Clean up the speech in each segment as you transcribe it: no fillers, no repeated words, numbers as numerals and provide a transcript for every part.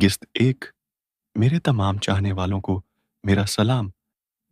किस्त 1। मेरे तमाम चाहने वालों को मेरा सलाम,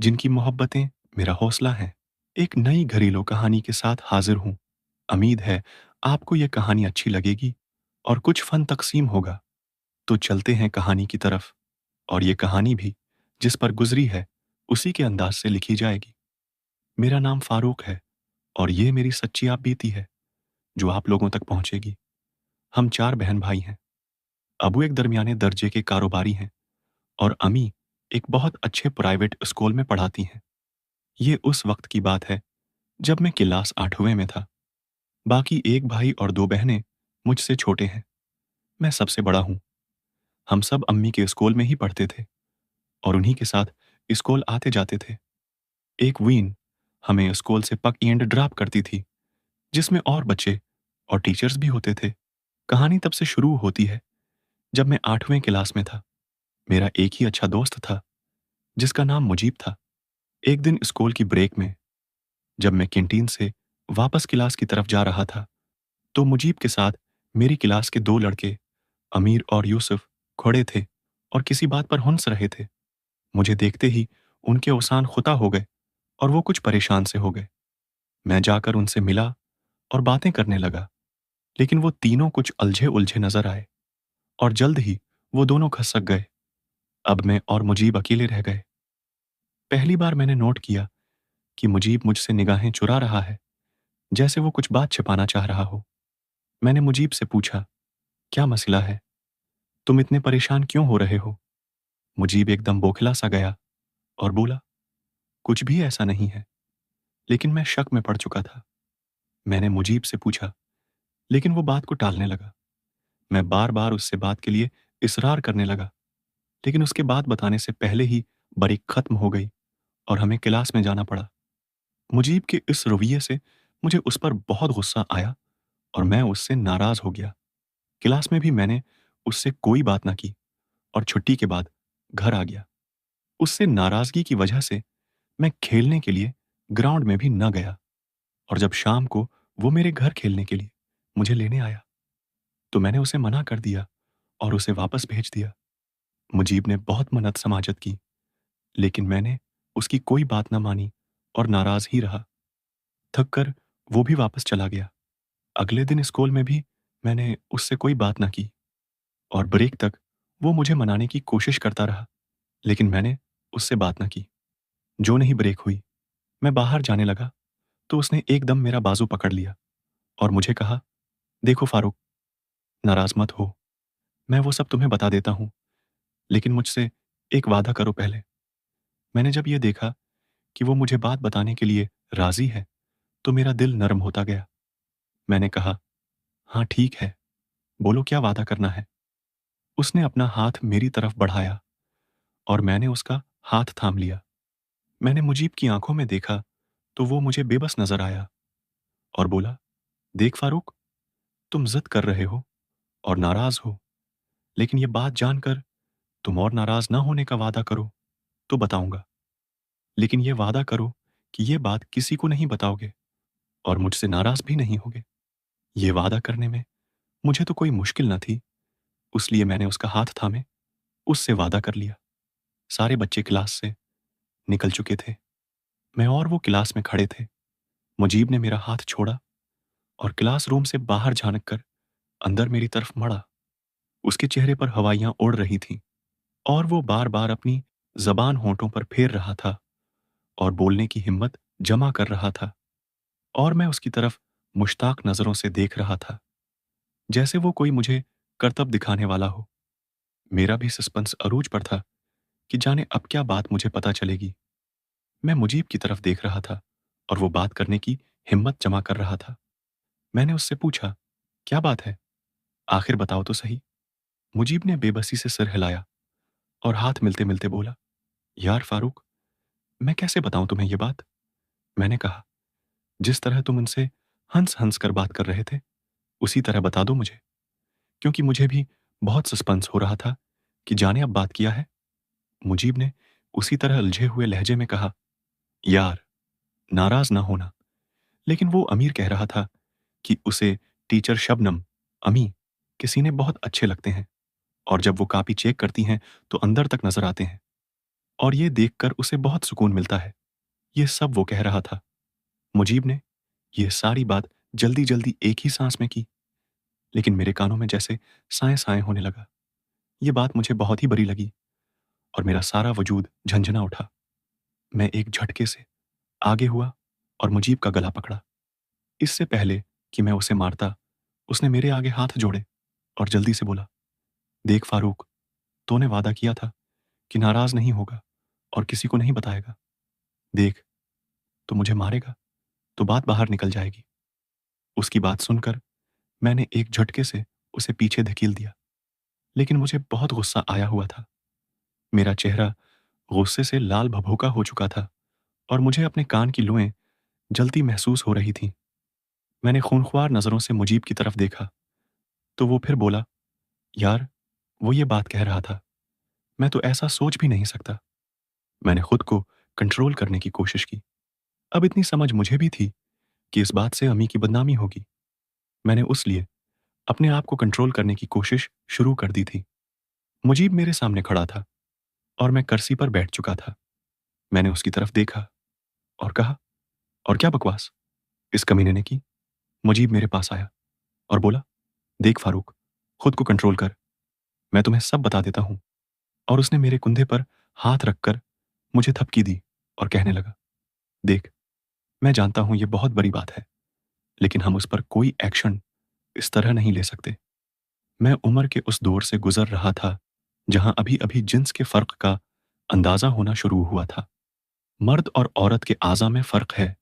जिनकी मोहब्बतें मेरा हौसला हैं। एक नई घरेलू कहानी के साथ हाजिर हूँ। उम्मीद है आपको ये कहानी अच्छी लगेगी और कुछ फन तकसीम होगा। तो चलते हैं कहानी की तरफ। और ये कहानी भी जिस पर गुजरी है उसी के अंदाज से लिखी जाएगी। मेरा नाम फारूक है और ये मेरी सच्ची आप बीती है जो आप लोगों तक पहुंचेगी। हम 4 बहन भाई हैं। अबू एक दरमियाने दर्जे के कारोबारी हैं और अमी एक बहुत अच्छे प्राइवेट स्कूल में पढ़ाती हैं। ये उस वक्त की बात है जब मैं क्लास 8वीं में था। बाकी एक भाई और 2 बहनें मुझसे छोटे हैं। मैं सबसे बड़ा हूँ। हम सब अम्मी के स्कूल में ही पढ़ते थे और उन्हीं के साथ स्कूल आते जाते थे। एक वीन हमें स्कूल से पक एंड ड्रॉप करती थी, जिसमें और बच्चे और टीचर्स भी होते थे। कहानी तब से शुरू होती है जब मैं 8वीं क्लास में था। मेरा एक ही अच्छा दोस्त था जिसका नाम मुजीब था। एक दिन स्कूल की ब्रेक में जब मैं कैंटीन से वापस क्लास की तरफ जा रहा था, तो मुजीब के साथ मेरी क्लास के 2 लड़के अमीर और यूसुफ खड़े थे और किसी बात पर हंस रहे थे। मुझे देखते ही उनके औसान खुता हो गए और वो कुछ परेशान से हो गए। मैं जाकर उनसे मिला और बातें करने लगा, लेकिन वो तीनों कुछ अलझे-उलझे नजर आए और जल्द ही वो दोनों खसक गए। अब मैं और मुजीब अकेले रह गए। पहली बार मैंने नोट किया कि मुजीब मुझसे निगाहें चुरा रहा है, जैसे वो कुछ बात छिपाना चाह रहा हो। मैंने मुजीब से पूछा, क्या मसला है? तुम इतने परेशान क्यों हो रहे हो? मुजीब एकदम बौखला सा गया और बोला, कुछ भी ऐसा नहीं है। लेकिन मैं शक में पड़ चुका था। मैंने मुजीब से पूछा, लेकिन वो बात को टालने लगा। मैं बार बार उससे बात के लिए इसरार करने लगा, लेकिन उसके बात बताने से पहले ही बारिक खत्म हो गई और हमें क्लास में जाना पड़ा। मुजीब के इस रवैये से मुझे उस पर बहुत गुस्सा आया और मैं उससे नाराज हो गया। क्लास में भी मैंने उससे कोई बात ना की और छुट्टी के बाद घर आ गया। उससे नाराजगी की वजह से मैं खेलने के लिए ग्राउंड में भी न गया और जब शाम को वो मेरे घर खेलने के लिए मुझे लेने आया, तो मैंने उसे मना कर दिया और उसे वापस भेज दिया। मुजीब ने बहुत मन्नत समाजत की, लेकिन मैंने उसकी कोई बात न मानी और नाराज ही रहा। थक कर वो भी वापस चला गया। अगले दिन स्कूल में भी मैंने उससे कोई बात ना की और ब्रेक तक वो मुझे मनाने की कोशिश करता रहा, लेकिन मैंने उससे बात ना की। जो नहीं ब्रेक हुई, मैं बाहर जाने लगा, तो उसने एकदम मेरा बाजू पकड़ लिया और मुझे कहा, देखो फारूक, नाराज मत हो। मैं वो सब तुम्हें बता देता हूँ, लेकिन मुझसे एक वादा करो पहले। मैंने जब ये देखा कि वो मुझे बात बताने के लिए राजी है, तो मेरा दिल नरम होता गया। मैंने कहा, हाँ ठीक है, बोलो क्या वादा करना है। उसने अपना हाथ मेरी तरफ बढ़ाया और मैंने उसका हाथ थाम लिया। मैंने मुजीब की आंखों में देखा, तो वो मुझे बेबस नजर आया और बोला, देख फारूक, तुम जिद कर रहे हो और नाराज हो, लेकिन ये बात जानकर तुम और नाराज ना होने का वादा करो तो बताऊंगा। लेकिन ये वादा करो कि ये बात किसी को नहीं बताओगे और मुझसे नाराज भी नहीं होगे। ये वादा करने में मुझे तो कोई मुश्किल न थी, इसलिए मैंने उसका हाथ थामे उससे वादा कर लिया। सारे बच्चे क्लास से निकल चुके थे। मैं और वो क्लास में खड़े थे। मुजीब ने मेरा हाथ छोड़ा और क्लासरूम से बाहर झांक कर अंदर मेरी तरफ मड़ा। उसके चेहरे पर हवाइयां उड़ रही थीं और वो बार बार अपनी जबान होंठों पर फेर रहा था और बोलने की हिम्मत जमा कर रहा था। और मैं उसकी तरफ मुश्ताक नजरों से देख रहा था, जैसे वो कोई मुझे करतब दिखाने वाला हो। मेरा भी सस्पेंस अरूज पर था कि जाने अब क्या बात मुझे पता चलेगी। मैं मुजीब की तरफ देख रहा था और वो बात करने की हिम्मत जमा कर रहा था। मैंने उससे पूछा, क्या बात है? आखिर बताओ तो सही। मुजीब ने बेबसी से सिर हिलाया और हाथ मिलते मिलते बोला, यार फारूक, मैं कैसे बताऊं तुम्हें ये बात? मैंने कहा, जिस तरह तुम उनसे हंस हंस कर बात कर रहे थे, उसी तरह बता दो मुझे, क्योंकि मुझे भी बहुत सस्पेंस हो रहा था कि जाने अब बात किया है। मुजीब ने उसी तरह उलझे हुए लहजे में कहा, यार, नाराज ना होना, लेकिन वो अमीर कह रहा था कि उसे टीचर शबनम, अमी, के सीने बहुत अच्छे लगते हैं और जब वो कॉपी चेक करती हैं तो अंदर तक नज़र आते हैं। और ये देखकर उसे बहुत सुकून मिलता है। ये सब वो कह रहा था। मुजीब ने ये सारी बात जल्दी-जल्दी एक ही साँस में की, लेकिन मेरे कानों में जैसे साएँ-साएँ होने लगा। ये बात मुझे बहुत ही बुरी लगी और मेरा सारा वजूद झंझना उठा। मैं एक झटके से आगे हुआ और मुजीब का गला पकड़ा। इससे पहले कि मैं उसे मारता, उसने मेरे आगे हाथ जोड़े और जल्दी से बोला, "देख फारूक, तूने वादा किया था कि नाराज़ नहीं होगा और किसी को नहीं बताएगा। देख, तू मुझे मारेगा, तो बात बाहर निकल जाएगी।" उसकी बात सुनकर मैंने एक झटके से उसे पीछे धकेल दिया, लेकिन मुझे बहुत गुस्सा आया हुआ था। मेरा चेहरा गुस्से से लाल भभूका हो चुका था और मुझे अपने कान की लोएँ जलती महसूस हो रही थीं। मैंने खूनख्वार नज़रों से मुजीब की तरफ देखा, तो वो फिर बोला, "यार, वो ये बात कह रहा था। मैं तो ऐसा सोच भी नहीं सकता।" मैंने खुद को कंट्रोल करने की कोशिश की। अब इतनी समझ मुझे भी थी कि इस बात से अम्मी की बदनामी होगी। मैंने उस लिए अपने आप को कंट्रोल करने की कोशिश शुरू कर दी थी। मुजीब मेरे सामने खड़ा था और मैं कुर्सी पर बैठ चुका था। मैंने उसकी तरफ देखा और कहा, "और क्या बकवास इस कमीने ने की?" मुजीब मेरे पास आया और बोला, "देख फारूक, खुद को कंट्रोल कर, मैं तुम्हें सब बता देता हूँ।" और उसने मेरे कुंधे पर हाथ रखकर मुझे थपकी दी और कहने लगा, "देख, मैं जानता हूँ ये बहुत बड़ी बात है, लेकिन हम उस पर कोई एक्शन इस तरह नहीं ले सकते। मैं उम्र के उस दौर से गुज़र रहा था, जहाँ अभी-अभी जिन्स के फ़र्क का अंदाज़ा होना शुरू हुआ था। मर्द और औरत के आज़ा में फ़र्क है,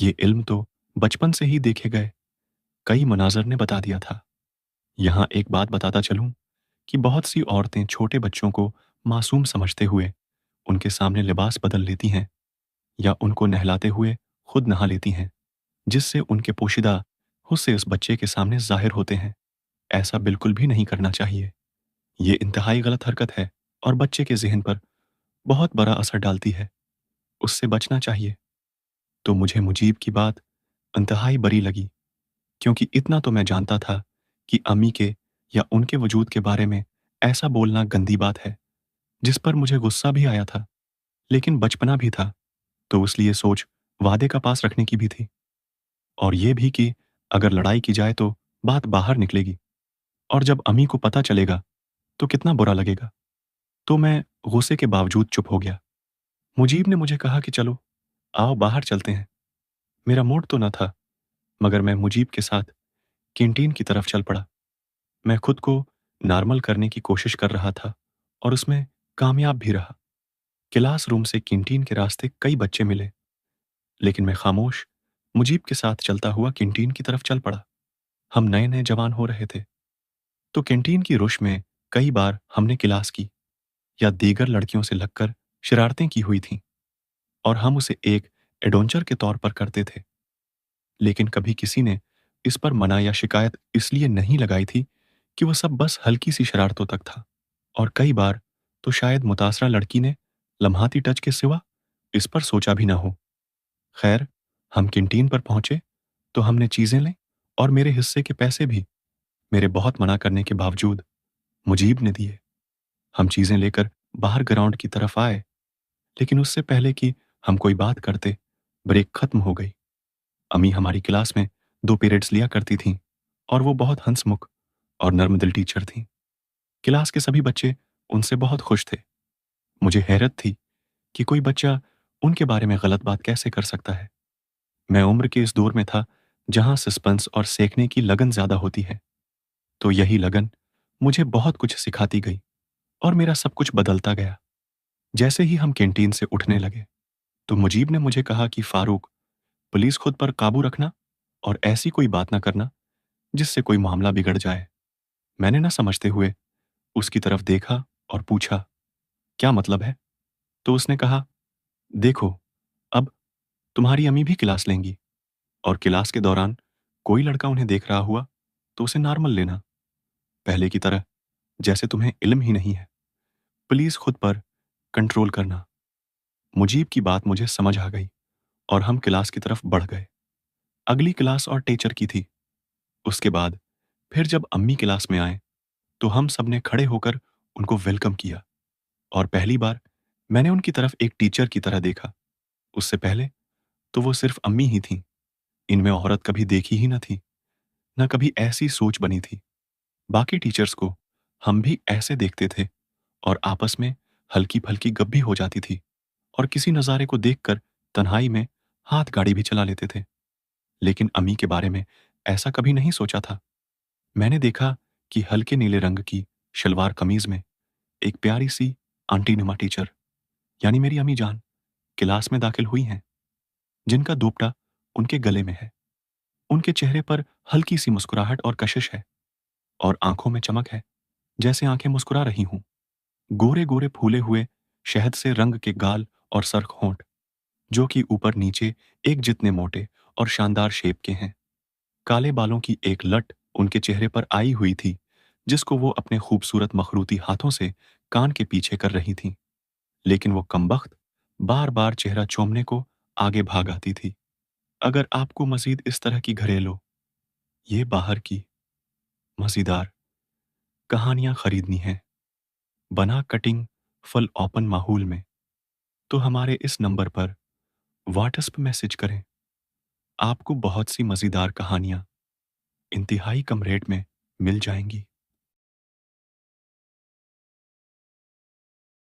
ये इल्म तो बचपन से ही देखे गए कई मनाज़र ने बता दिया था। यहाँ एक बात बताता चलूँ कि बहुत सी औरतें छोटे बच्चों को मासूम समझते हुए उनके सामने लिबास बदल लेती हैं या उनको नहलाते हुए खुद नहा लेती हैं, जिससे उनके पोशीदा हुस्से उस बच्चे के सामने ज़ाहिर होते हैं। ऐसा बिल्कुल भी नहीं करना चाहिए। ये इंतहाई गलत हरकत है और बच्चे के ज़हन पर बहुत बड़ा असर डालती है। उससे बचना चाहिए। तो मुझे मुजीब की बात इंतहाई बुरी लगी, क्योंकि इतना तो मैं जानता था कि अम्मी के या उनके वजूद के बारे में ऐसा बोलना गंदी बात है, जिस पर मुझे गुस्सा भी आया था। लेकिन बचपना भी था, तो इसलिए सोच वादे का पास रखने की भी थी। और ये भी कि अगर लड़ाई की जाए तो बात बाहर निकलेगी और जब अम्मी को पता चलेगा तो कितना बुरा लगेगा। तो मैं गुस्से के बावजूद चुप हो गया। मुजीब ने मुझे कहा कि चलो, आओ बाहर चलते हैं। मेरा मूड तो न था, मगर मैं मुजीब के साथ कैंटीन की तरफ चल पड़ा। मैं खुद को नॉर्मल करने की कोशिश कर रहा था और उसमें कामयाब भी रहा। क्लासरूम से कैंटीन के रास्ते कई बच्चे मिले, लेकिन मैं खामोश मुजीब के साथ चलता हुआ कैंटीन की तरफ चल पड़ा। हम नए-नए जवान हो रहे थे, तो कैंटीन की रुश में कई बार हमने क्लास की या दीगर लड़कियों से लगकर शरारतें की हुई थीं और हम उसे एक एडवेंचर के तौर पर करते थे। लेकिन कभी किसी ने इस पर मना या शिकायत इसलिए नहीं लगाई थी कि वो सब बस हल्की-सी शरारतों तक था। और कई बार तो शायद मुतासरा लड़की ने लम्हाती टच के सिवा इस पर सोचा भी ना हो। खैर, हम कैंटीन पर पहुंचे तो हमने चीजें लीं और मेरे हिस्से के पैसे भी मेरे बहुत मना करने के बावजूद मुजीब ने दिए। हम चीजें लेकर बाहर ग्राउंड की तरफ आए, लेकिन उससे पहले कि हम कोई बात करते, ब्रेक खत्म हो गई। अम्मी हमारी क्लास में 2 पीरियड्स लिया करती थीं और वो बहुत हंसमुख और नर्मदिल टीचर थीं। क्लास के सभी बच्चे उनसे बहुत खुश थे। मुझे हैरत थी कि कोई बच्चा उनके बारे में गलत बात कैसे कर सकता है। मैं उम्र के इस दौर में था जहां सस्पेंस और सीखने की लगन ज्यादा होती है, तो यही लगन मुझे बहुत कुछ सिखाती गई और मेरा सब कुछ बदलता गया। जैसे ही हम कैंटीन से उठने लगे, तो मुजीब ने मुझे कहा कि फारूक, प्लीज खुद पर काबू रखना और ऐसी कोई बात ना करना जिससे कोई मामला बिगड़ जाए। मैंने ना समझते हुए उसकी तरफ देखा और पूछा, "क्या मतलब है?" तो उसने कहा, "देखो, अब तुम्हारी अम्मी भी क्लास लेंगी और क्लास के दौरान कोई लड़का उन्हें देख रहा हुआ तो उसे नॉर्मल लेना, पहले की तरह जैसे तुम्हें इल्म ही नहीं है। प्लीज खुद पर कंट्रोल करना।" मुजीब की बात मुझे समझ आ गई और हम क्लास की तरफ बढ़ गए। अगली क्लास और टीचर की थी। उसके बाद फिर जब अम्मी क्लास में आए तो हम सबने खड़े होकर उनको वेलकम किया और पहली बार मैंने उनकी तरफ एक टीचर की तरह देखा। उससे पहले तो वो सिर्फ अम्मी ही थीं। इनमें औरत कभी देखी ही न थी, न कभी ऐसी सोच बनी थी। बाकी टीचर्स को हम भी ऐसे देखते थे और आपस में हल्की-फल्की गप भी हो जाती थी और किसी नज़ारे को देखकर तन्हाई में हाथ गाड़ी भी चला लेते थे। लेकिन अम्मी के बारे में ऐसा कभी नहीं सोचा था। मैंने देखा कि हल्के नीले रंग की शलवार कमीज में एक प्यारी सी आंटी नुमा टीचर यानी मेरी अम्मी जान क्लास में दाखिल हुई हैं, जिनका दोपटा उनके गले में है। उनके चेहरे पर हल्की सी मुस्कुराहट और कशिश है और आंखों में चमक है, जैसे आंखें मुस्कुरा रही हूं। गोरे गोरे फूले हुए शहद से रंग के गाल और सरख होंठ, जो कि ऊपर नीचे एक जितने मोटे और शानदार शेप के हैं। काले बालों की एक लट उनके चेहरे पर आई हुई थी, जिसको वो अपने खूबसूरत मखरूती हाथों से कान के पीछे कर रही थीं। लेकिन वो कमबख्त बार-बार चेहरा चूमने को आगे भाग आती थी। अगर आपको मज़ीद इस तरह की घरेलू, ये बाहर की, मज़ेदार कहानियाँ खरीदनी हैं, बना कटिंग फुल ओपन माहौल में, तो हमारे इस नंबर पर व्हाट्सएप मैसेज करें। आपको बहुत सी मज़ेदार कहानियाँ इंतहाई कम रेट में मिल जाएँगी।